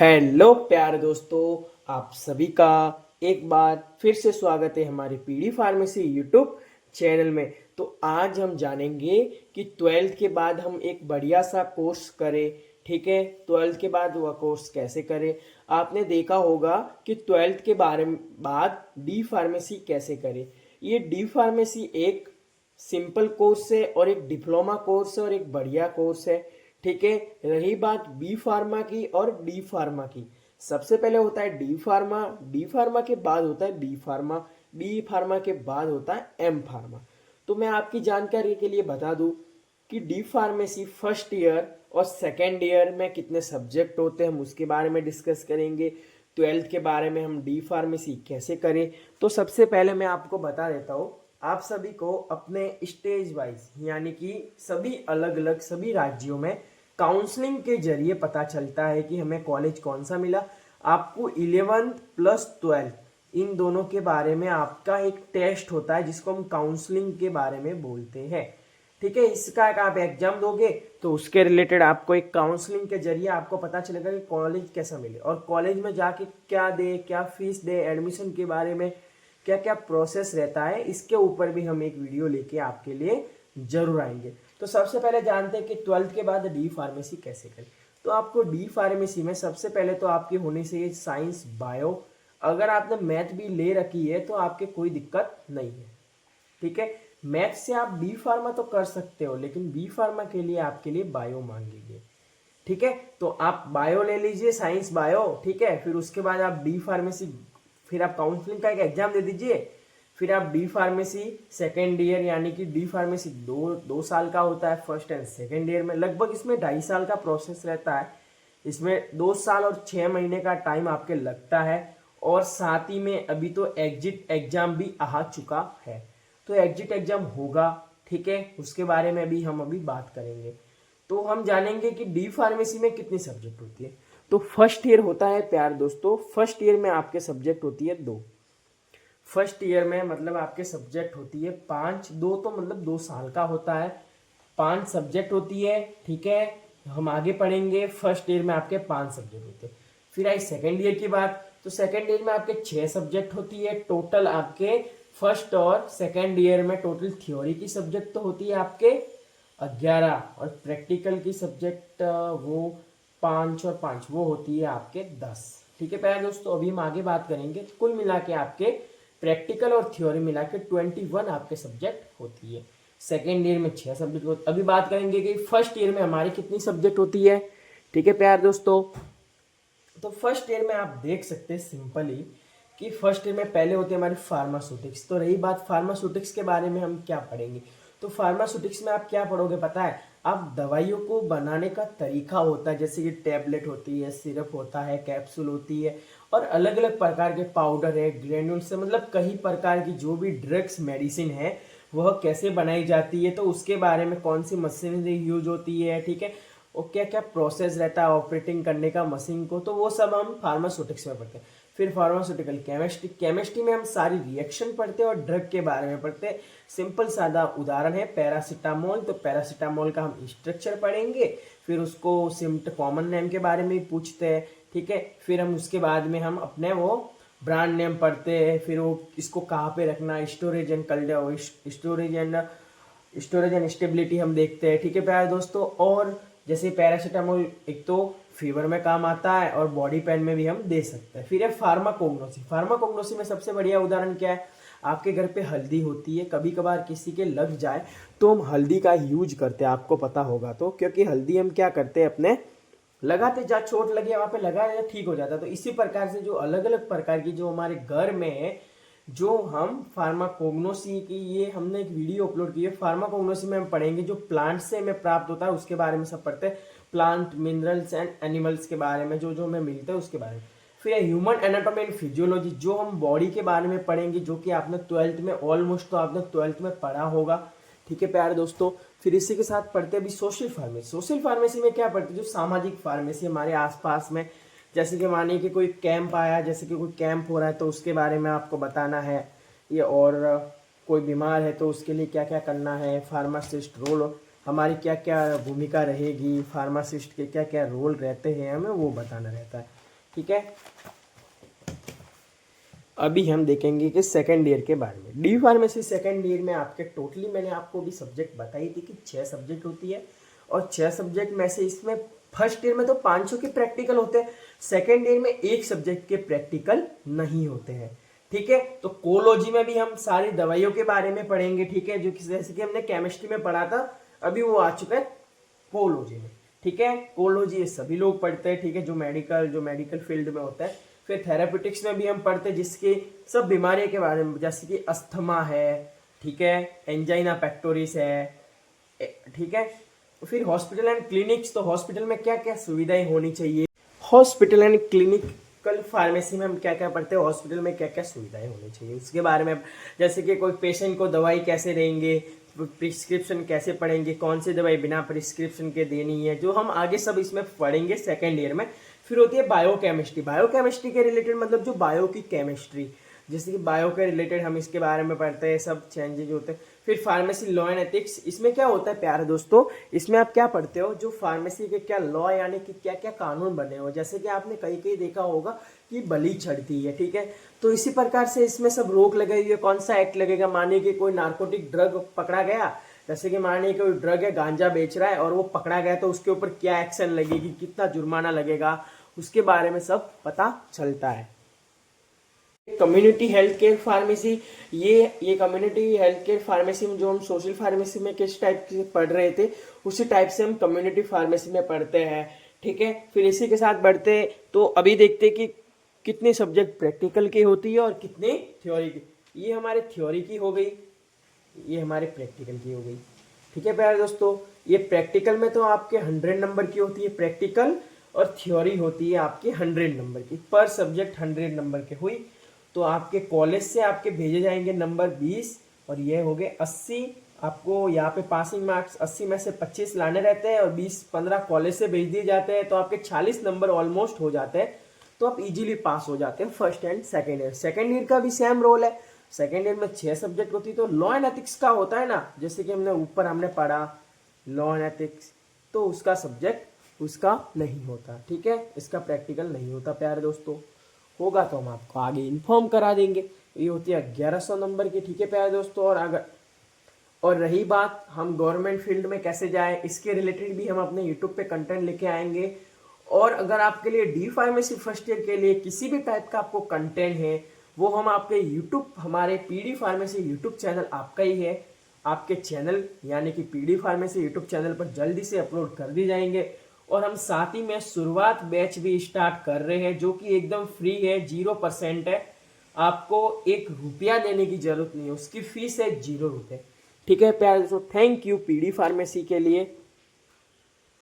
Hello प्यारे दोस्तों, आप सभी का एक बार फिर से स्वागत है हमारे पीडी फार्मेसी यूट्यूब चैनल में। तो आज हम जानेंगे कि ट्वेल्थ के बाद हम एक बढ़िया सा कोर्स करें। ठीक है, ट्वेल्थ के बाद वह कोर्स कैसे करें। आपने देखा होगा कि ट्वेल्थ के बारे में बाद डी फार्मेसी कैसे करें। ये डी फार्मेसी एक सिंपल कोर्स है और एक डिप्लोमा कोर्स है और एक बढ़िया कोर्स है। ठीक है, रही बात बी फार्मा की और डी फार्मा की। सबसे पहले होता है डी फार्मा, डी फार्मा के बाद होता है बी फार्मा, बी फार्मा के बाद होता है एम फार्मा। तो मैं आपकी जानकारी के लिए बता दूं कि डी फार्मेसी फर्स्ट ईयर और सेकेंड ईयर में कितने सब्जेक्ट होते हैं हम उसके बारे में डिस्कस करेंगे। ट्वेल्थ के बारे में हम डी फार्मेसी कैसे करें। तो सबसे पहले मैं आपको बता देता हूँ, आप सभी को अपने स्टेज वाइज यानी कि सभी अलग अलग सभी राज्यों में काउंसलिंग के जरिए पता चलता है कि हमें कॉलेज कौन सा मिला। आपको 11th प्लस 12th इन दोनों के बारे में आपका एक टेस्ट होता है जिसको हम काउंसलिंग के बारे में बोलते हैं। ठीक है, इसका एक आप एग्जाम दोगे तो उसके रिलेटेड आपको एक काउंसलिंग के जरिए आपको पता चलेगा कि कॉलेज कैसा मिले और कॉलेज में जाके क्या दे, क्या फीस दे, एडमिशन के बारे में क्या क्या प्रोसेस रहता है, इसके ऊपर भी हम एक वीडियो लेके आपके लिए जरूर आएंगे। तो सबसे पहले जानते हैं कि ट्वेल्थ के बाद डी फार्मेसी कैसे करें। तो आपको डी फार्मेसी में सबसे पहले तो आपकी होनी चाहिए साइंस बायो। अगर आपने मैथ भी ले रखी है तो आपके कोई दिक्कत नहीं है। ठीक है, मैथ से आप बी फार्मा तो कर सकते हो लेकिन बी फार्मा के लिए आपके लिए बायो मांगेंगे। ठीक है, तो आप बायो ले लीजिए, साइंस बायो। ठीक है, फिर उसके बाद आप डी फार्मेसी, फिर आप काउंसलिंग का एक एग्जाम दे दीजिए। फिर आप डी फार्मेसी सेकेंड ईयर यानी कि डी फार्मेसी दो साल का होता है फर्स्ट एंड सेकेंड ईयर में, लगभग इसमें 2.5 साल का प्रोसेस रहता है। इसमें 2 साल और 6 महीने का टाइम आपके लगता है। और साथ ही में अभी तो एग्जिट एग्जाम भी आ चुका है, तो एग्जिट एग्जाम होगा। ठीक है, उसके बारे में भी हम अभी बात करेंगे। तो हम जानेंगे कि डी फार्मेसी में कितनी सब्जेक्ट होती है। तो फर्स्ट ईयर होता है प्यार दोस्तों, फर्स्ट ईयर में आपके सब्जेक्ट होती है 2। फर्स्ट ईयर में मतलब आपके सब्जेक्ट होती है 5, 2 तो मतलब 2 साल का होता है, 5 सब्जेक्ट होती है। ठीक है, हम आगे पढ़ेंगे। फर्स्ट ईयर में आपके 5 सब्जेक्ट होते हैं। फिर आई सेकेंड ईयर की बात, तो सेकेंड ईयर में आपके 6 सब्जेक्ट होती है टोटल। आपके फर्स्ट और सेकेंड ईयर में टोटल थ्योरी की सब्जेक्ट तो होती है आपके 11 और प्रैक्टिकल की सब्जेक्ट वो 5 और 5 वो होती है आपके 10। ठीक है प्यारे दोस्तों, अभी हम आगे बात करेंगे। कुल मिला के आपके प्रैक्टिकल और थ्योरी मिला के 21 आपके सब्जेक्ट होती है। सेकेंड ईयर में 6 सब्जेक्ट होती है। अभी बात करेंगे कि फर्स्ट ईयर में हमारी कितनी सब्जेक्ट होती है। ठीक है प्यारे दोस्तों, तो फर्स्ट ईयर में आप देख सकते हैं सिंपली कि फर्स्ट ईयर में पहले होते हैं हमारी फार्मास्यूटिक्स। तो रही बात फार्मास्यूटिक्स के बारे में हम क्या पढ़ेंगे। तो फार्मास्यूटिक्स में आप क्या पढ़ोगे पता है, आप दवाइयों को बनाने का तरीका होता है, जैसे कि टैबलेट होती है, सिरप होता है, कैप्सूल होती है और अलग अलग प्रकार के पाउडर है, ग्रेन्यूल्स से, मतलब कई प्रकार की जो भी ड्रग्स मेडिसिन है वह कैसे बनाई जाती है, तो उसके बारे में कौन सी मशीनरी यूज होती है। ठीक है, और क्या क्या प्रोसेस रहता है ऑपरेटिंग करने का मशीन को, तो वो सब हम फार्मास्यूटिक्स में पढ़ते हैं। फिर फार्मास्यूटिकल केमिस्ट्री, केमिस्ट्री में हम सारी रिएक्शन पढ़ते हैं और ड्रग के बारे में पढ़ते हैं। सिंपल सादा उदाहरण है पैरासीटामोल, तो पैरासीटामोल का हम स्ट्रक्चर पढ़ेंगे, फिर उसको सिम्ट कॉमन नेम के बारे में पूछते हैं। ठीक है, फिर हम उसके बाद में हम अपने वो ब्रांड नेम पढ़ते हैं, फिर वो इसको कहाँ पे रखना, storage and storage and stability हम देखते हैं। ठीक है प्यारे दोस्तों, और जैसे पैरासीटामोल एक तो फीवर में काम आता है और बॉडी पेन में भी हम दे सकते हैं। फिर है फार्माकोग्नोसी। फार्माकोग्नोसी में सबसे बढ़िया उदाहरण क्या है, आपके घर पे हल्दी होती है, कभी कभार किसी के लग जाए तो हम हल्दी का यूज करते हैं, आपको पता होगा। तो क्योंकि हल्दी हम क्या करते हैं अपने लगाते, जहाँ चोट लगी वहाँ पे लगा ठीक हो जाता है। तो इसी प्रकार से जो अलग अलग प्रकार की जो हमारे घर में है, जो हम फार्माकोग्नोसी की, ये हमने एक वीडियो अपलोड की है। फार्माकोग्नोसी में हम पढ़ेंगे जो प्लांट से हमें प्राप्त होता है उसके बारे में सब पढ़ते हैं, प्लांट मिनरल्स एंड एनिमल्स के बारे में जो जो हमें मिलते हैं उसके बारे में। फिर ह्यूमन एनाटॉमी एंड फिजियोलॉजी, जो हम बॉडी के बारे में पढ़ेंगे, जो कि आपने ट्वेल्थ में ऑलमोस्ट तो आपने ट्वेल्थ में पढ़ा होगा। ठीक है प्यारे दोस्तों, फिर इसी के साथ पढ़ते हैं अभी सोशल फार्मेसी। सोशल फार्मेसी में क्या पढ़ते हैं, जो सामाजिक फार्मेसी हमारे आसपास में, जैसे कि मानिए कि कोई कैंप आया, जैसे कि कोई कैंप हो रहा है तो उसके बारे में आपको बताना है ये, और कोई बीमार है तो उसके लिए क्या क्या करना है, फार्मासिस्ट रोल हमारी क्या क्या भूमिका रहेगी, फार्मासिस्ट के क्या क्या रोल रहते हैं, हमें वो बताना रहता है। ठीक है, अभी हम देखेंगे कि सेकेंड ईयर के बारे में। डी फार्मेसी सेकेंड ईयर में आपके टोटली मैंने आपको भी सब्जेक्ट बताई थी कि 6 सब्जेक्ट होती है, और 6 सब्जेक्ट में से इसमें फर्स्ट ईयर में तो 500 के प्रैक्टिकल होते हैं, सेकेंड ईयर में एक सब्जेक्ट के प्रैक्टिकल नहीं होते हैं। ठीक है, तो कोलॉजी में भी हम सारी दवाइयों के बारे में पढ़ेंगे। ठीक है, जो जैसे कि हमने केमिस्ट्री में पढ़ा था, अभी वो आ चुका है कोलॉजी में। ठीक है, कोलॉजी ये सभी लोग पढ़ते हैं। ठीक है, जो मेडिकल फील्ड में होता है। फिर थेरापेटिक्स में भी हम पढ़ते हैं, जिसके सब बीमारियों के बारे में, जैसे कि अस्थमा है, ठीक है, एंजाइना पेक्टोरिस है, ठीक है। फिर हॉस्पिटल एंड क्लिनिक्स, तो हॉस्पिटल में क्या क्या सुविधाएं होनी चाहिए, हॉस्पिटल एंड क्लिनिकल फार्मेसी में हम क्या क्या पढ़ते हैं, हॉस्पिटल में क्या क्या सुविधाएं होनी चाहिए उसके बारे में, जैसे कि कोई पेशेंट को दवाई कैसे देंगे, प्रिस्क्रिप्शन कैसे पढ़ेंगे, कौन सी दवाई बिना प्रिस्क्रिप्शन के देनी है, जो हम आगे सब इसमें पढ़ेंगे सेकेंड ईयर में। फिर होती है बायोकेमिस्ट्री। बायोकेमिस्ट्री के रिलेटेड मतलब जो बायो की केमिस्ट्री, जैसे कि बायो के रिलेटेड हम इसके बारे में पढ़ते हैं, सब चेंजेज होते हैं। फिर फार्मेसी लॉ एंड एथिक्स, इसमें क्या होता है प्यारे दोस्तों, इसमें आप क्या पढ़ते हो, जो फार्मेसी के क्या लॉ यानी कि क्या क्या कानून बने हो, जैसे कि आपने कहीं कहीं देखा होगा कि बलि चढ़ती है। ठीक है, तो इसी प्रकार से इसमें सब रोक लगाई हुई है। कौन सा एक्ट लगेगा, मानिए कि कोई नार्कोटिक ड्रग पकड़ा गया, जैसे कि मानिए कोई ड्रग है, गांजा बेच रहा है और वो पकड़ा गया, तो उसके ऊपर क्या एक्शन लगेगी, कितना जुर्माना लगेगा, उसके बारे में सब पता चलता है। कम्युनिटी हेल्थ केयर फार्मेसी, ये कम्युनिटी हेल्थ केयर फार्मेसी में जो हम सोशल फार्मेसी में किस टाइप से पढ़ रहे थे, उसी टाइप से हम कम्युनिटी फार्मेसी में पढ़ते हैं। ठीक है, फिर इसी के साथ बढ़ते, तो अभी देखते हैं कि कितने सब्जेक्ट प्रैक्टिकल की होती है और कितने थ्योरी की। ये हमारे थ्योरी की हो गई, ये हमारे प्रैक्टिकल की हो गई। ठीक है प्यारे दोस्तों, ये प्रैक्टिकल में तो आपके 100 नंबर की होती है प्रैक्टिकल, और थ्योरी होती है आपकी 100 नंबर की, पर सब्जेक्ट 100 नंबर के हुई। तो आपके कॉलेज से आपके भेजे जाएंगे नंबर 20, और ये हो गए 80। आपको यहाँ पे पासिंग मार्क्स 80 में से 25 लाने रहते हैं, और 20-15 कॉलेज से भेज दिए जाते हैं, तो आपके 40 नंबर ऑलमोस्ट हो जाते हैं, तो आप इजीली पास हो जाते हैं first and second year. Second year का भी सेम रोल है, सेकेंड ईयर में 6 सब्जेक्ट होती है। तो लॉ एंड एथिक्स का होता है ना, जैसे कि हमने पढ़ा लॉ एंड एथिक्स, तो उसका सब्जेक्ट उसका नहीं होता। ठीक है, इसका प्रैक्टिकल नहीं होता प्यारे दोस्तों, होगा तो हम आपको आगे इन्फॉर्म करा देंगे। ये होती है 1100 नंबर की। ठीक है प्यारे दोस्तों, और रही बात हम गवर्नमेंट फील्ड में कैसे जाएं, इसके रिलेटेड भी हम अपने यूट्यूब पे कंटेंट लेके आएंगे। और अगर आपके लिए डी फार्मेसी फर्स्ट ईयर के लिए किसी भी टाइप का आपको कंटेंट है, वो हम आपके यूट्यूब, हमारे पीडी फार्मेसी यूट्यूब चैनल आपका ही है, आपके चैनल यानी कि पीडी फार्मेसी यूट्यूब चैनल पर जल्दी से अपलोड कर दी जाएंगे। और हम साथ ही में शुरुआत बैच भी स्टार्ट कर रहे हैं, जो कि एकदम फ्री है, 0% है, आपको 1 रुपया देने की जरूरत नहीं है, उसकी फीस है 0 रुपये। ठीक है प्यारे दोस्तों, थैंक यू पीडी फार्मेसी के लिए।